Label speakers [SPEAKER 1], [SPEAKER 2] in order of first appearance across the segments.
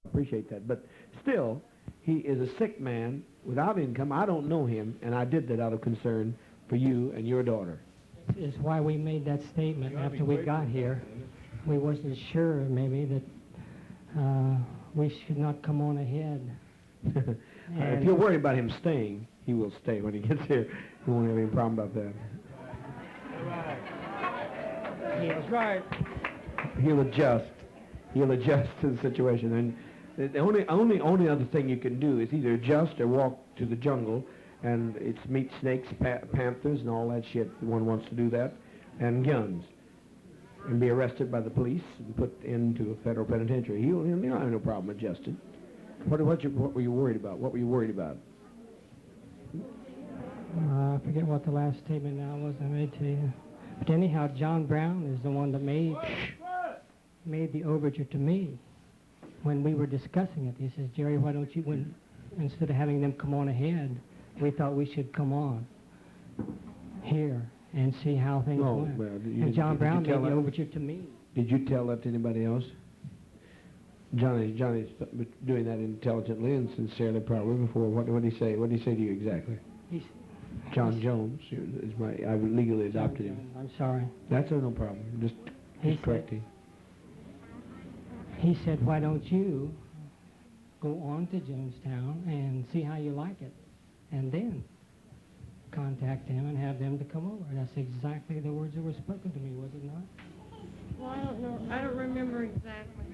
[SPEAKER 1] Appreciate that. But still, he is a sick man without income. I don't know him, and I did that out of concern for you and your daughter.
[SPEAKER 2] Is why we made that statement after we got here. We wasn't sure maybe that we should not come on ahead.
[SPEAKER 1] If you're worried about him staying, he will stay when he gets here. You won't have any problem about that.
[SPEAKER 2] That's right.
[SPEAKER 1] He'll adjust. He'll adjust to the situation. And the only other thing you can do is either adjust or walk to the jungle, and it's meet snakes, panthers, and all that shit. One wants to do that, and guns, and be arrested by the police and put into a federal penitentiary. He'll have no problem adjusting. What were you worried about? What were you worried about?
[SPEAKER 2] I forget what the last statement now was I made to you. But anyhow, John Brown is the one that made the overture to me when we were discussing it. He says, Jerry, why don't you, instead of having them come on ahead, we thought we should come on here and see how things went.
[SPEAKER 1] Well,
[SPEAKER 2] and John Brown made the overture to me.
[SPEAKER 1] Did you tell that to anybody else? Johnny's doing that intelligently and sincerely, probably. Before, what did he say? What did he say to you exactly? John Jones is I legally adopted him.
[SPEAKER 2] I'm sorry.
[SPEAKER 1] That's no problem. Just correcting.
[SPEAKER 2] He said, why don't you go on to Jamestown and see how you like it, and then contact them and have them to come over. That's exactly the words that were spoken to me, was it not?
[SPEAKER 3] Well, I don't know. I don't remember exactly.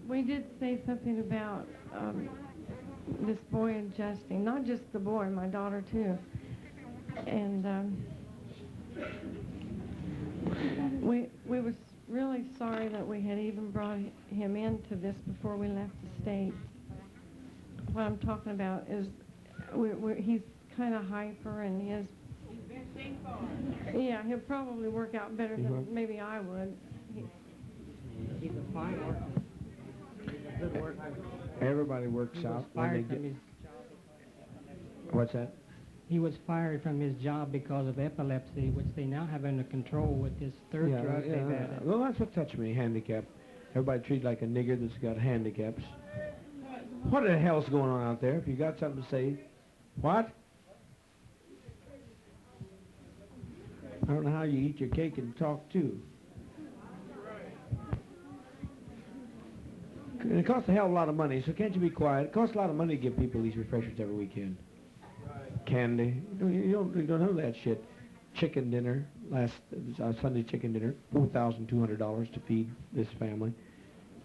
[SPEAKER 3] We did say something about this boy adjusting, not just the boy, my daughter too. And we was really sorry that we had even brought him into this before we left the state. What I'm talking about is he's kind of hyper, and he is. Yeah, he'll probably work out better than maybe I would.
[SPEAKER 2] He's a fine worker. He's a good worker.
[SPEAKER 1] Everybody works out when they get. What's that?
[SPEAKER 2] He was fired from his job because of epilepsy, which they now have under control with this third drug they've added.
[SPEAKER 1] Well, that's what touched me, handicap. Everybody treated like a nigger that's got handicaps. What the hell's going on out there? If you got something to say, what? I don't know how you eat your cake and talk too. And it costs a hell of a lot of money, so can't you be quiet? It costs a lot of money to give people these refreshments every weekend. Candy. You don't know that shit. Chicken dinner, Sunday chicken dinner, $4,200 to feed this family.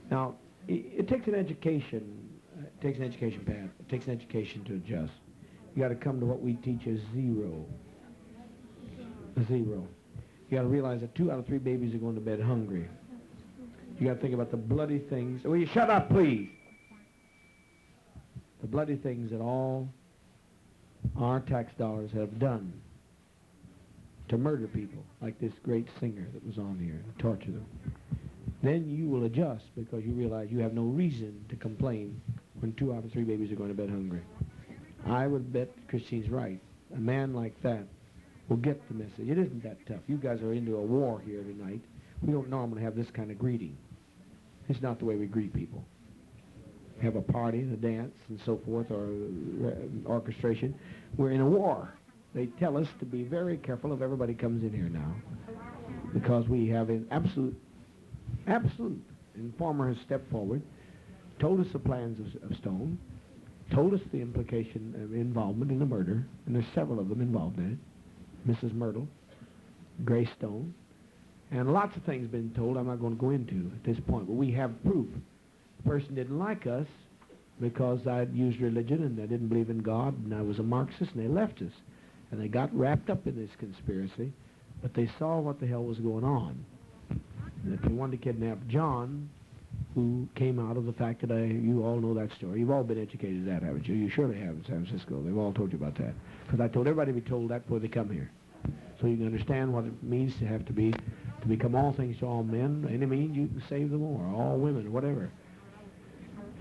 [SPEAKER 1] Now, it takes an education. It takes an education, Pat. It takes an education to adjust. You got to come to what we teach as zero. Zero. You got to realize that 2 out of 3 babies are going to bed hungry. You got to think about the bloody things. Will you shut up, please? The bloody things that all our tax dollars have done to murder people, like this great singer that was on here, and torture them. Then you will adjust because you realize you have no reason to complain when 2 out of 3 babies are going to bed hungry. I would bet Christine's right. A man like that will get the message. It isn't that tough. You guys are into a war here tonight. We don't normally have this kind of greeting. It's not the way we greet people. Have a party and a dance and so forth, or orchestration. We're in a war. They tell us to be very careful if everybody comes in here now, because we have an absolute, informer has stepped forward, told us the plans of Stone, told us the implication of involvement in the murder, and there's several of them involved in it. Mrs. Myrtle, Grace Stone, and lots of things been told I'm not going to go into at this point, but we have proof. The person didn't like us because I'd used religion and I didn't believe in God and I was a Marxist, and they left us. And they got wrapped up in this conspiracy, but they saw what the hell was going on. And if they wanted to kidnap John, who came out of the fact that you all know that story. You've all been educated to that, haven't you? You surely have in San Francisco. They've all told you about that. Because I told everybody to be told that before they come here. So you can understand what it means to become all things to all men. Any means you can save them all, or all women, or whatever.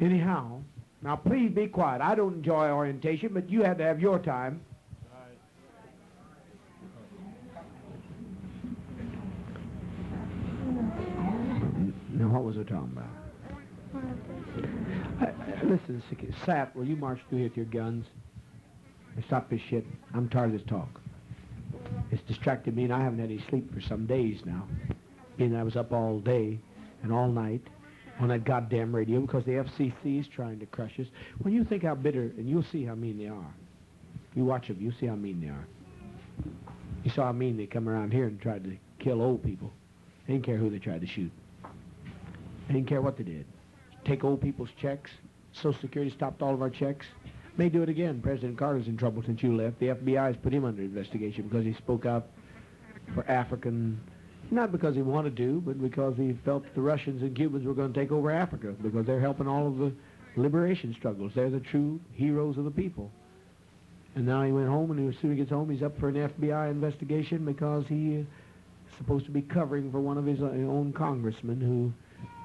[SPEAKER 1] Anyhow, now please be quiet. I don't enjoy orientation, but you had to have your time. was I talking about? Listen, Sat, will you march through here with your guns? And stop this shit. I'm tired of this talk. It's distracted me, and I haven't had any sleep for some days now. Being I was up all day and all night on that goddamn radio because the FCC is trying to crush us. When you think how bitter, and you'll see how mean they are. You watch them, you'll see how mean they are. You saw how mean they come around here and tried to kill old people. They didn't care who they tried to shoot. They didn't care what they did. Take old people's checks. Social Security stopped all of our checks. May do it again. President Carter's in trouble since you left. The FBI has put him under investigation because he spoke out for African, not because he wanted to, but because he felt the Russians and Cubans were going to take over Africa because they're helping all of the liberation struggles. They're the true heroes of the people. And now he went home, and as soon as he gets home, he's up for an FBI investigation because he is supposed to be covering for one of his own congressmen who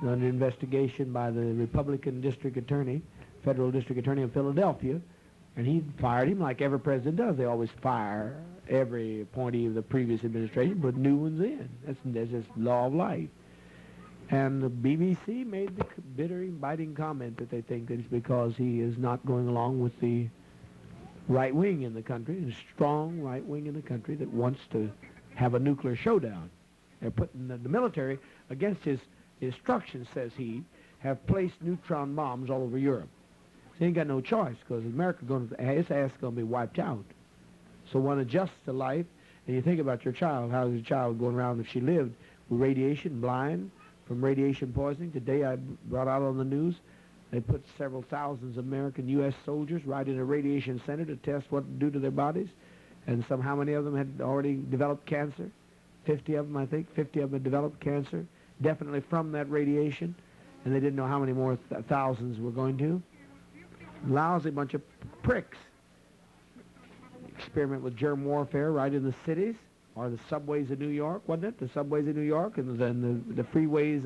[SPEAKER 1] is under investigation by the Republican district attorney, federal district attorney of Philadelphia, and he fired him like every president does. They always fire every appointee of the previous administration, put new ones in. That's just law of life. And the BBC made the bitter, biting comment that they think it's because he is not going along with the right wing in the country, a strong right wing in the country that wants to have a nuclear showdown. They're putting the military against his instructions, says he, have placed neutron bombs all over Europe. So he ain't got no choice because America his ass is going to be wiped out. So one adjusts to life, and you think about your child. How is your child going around if she lived with radiation, blind from radiation poisoning? Today I brought out on the news they put several thousands of American U.S. soldiers right in a radiation center to test what to do to their bodies, and how many of them had already developed cancer. 50 of them, I think. 50 of them had developed cancer, definitely from that radiation, and they didn't know how many more thousands were going to. Lousy bunch of pricks. Experiment with germ warfare right in the cities, or the subways of New York, wasn't it? The subways of New York and then the freeways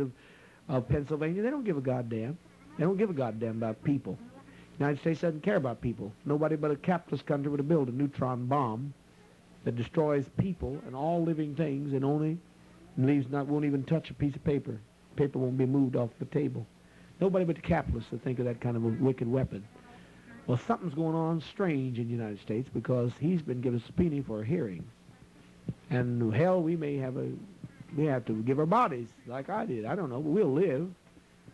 [SPEAKER 1] of Pennsylvania. They don't give a goddamn. They don't give a goddamn about people. The United States doesn't care about people. Nobody but a capitalist country would have built a neutron bomb that destroys people and all living things and won't even touch a piece of paper. Paper won't be moved off the table. Nobody but the capitalists would think of that kind of a wicked weapon. Well, something's going on strange in the United States because he's been given a subpoena for a hearing. And hell, we have to give our bodies like I did. I don't know, but we'll live.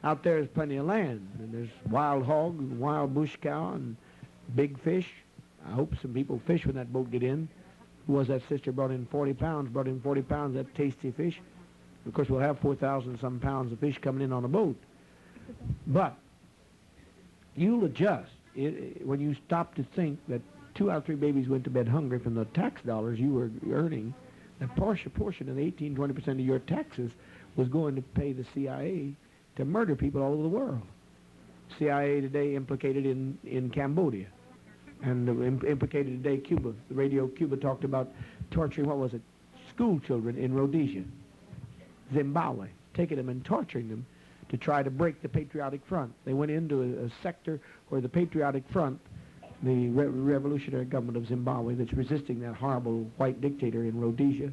[SPEAKER 1] Out there is plenty of land, and there's wild hog, and wild bush cow, and big fish. I hope some people fish when that boat get in. Who was that sister brought in 40 pounds of that tasty fish. Of course, we'll have 4,000 some pounds of fish coming in on a boat. But you'll adjust when you stop to think that 2 out of 3 babies went to bed hungry from the tax dollars you were earning. That portion of the 18-20% of your taxes was going to pay the CIA to murder people all over the world. CIA today implicated in Cambodia, and implicated today Cuba. The radio Cuba talked about torturing, school children in Rhodesia, Zimbabwe, taking them and torturing them to try to break the Patriotic Front. They went into a sector where the Patriotic Front, the revolutionary government of Zimbabwe that's resisting that horrible white dictator in Rhodesia,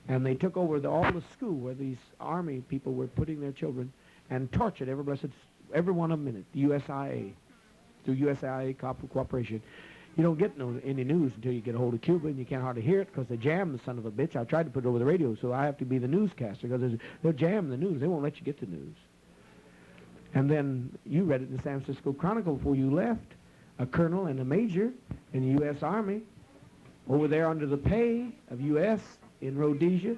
[SPEAKER 1] and they took over all the school where these army people were putting their children and tortured every one of them in it, the USIA, through USIA cooperation. You don't get any news until you get a hold of Cuba, and you can't hardly hear it because they jam the son of a bitch. I tried to put it over the radio, so I have to be the newscaster because they'll jam the news. They won't let you get the news. And then you read it in the San Francisco Chronicle before you left. A colonel and a major in the U.S. Army over there under the pay of U.S. in Rhodesia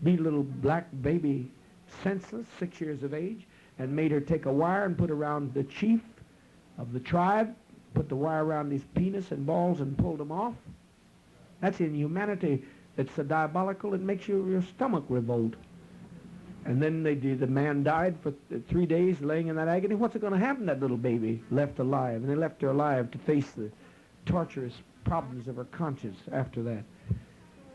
[SPEAKER 1] beat a little black baby senseless, 6 years of age, and made her take a wire and put around the chief of the tribe, put the wire around his penis and balls and pulled them off. That's inhumanity. It's so diabolical it makes your stomach revolt. And then the man died for 3 days laying in that agony. What's going to happen to that little baby left alive? And they left her alive to face the torturous problems of her conscience after that.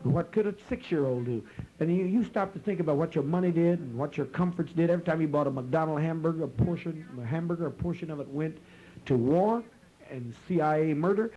[SPEAKER 1] What could a 6-year-old do? And you stop to think about what your money did and what your comforts did. Every time you bought a McDonald's hamburger, a portion of it went to war and CIA murder.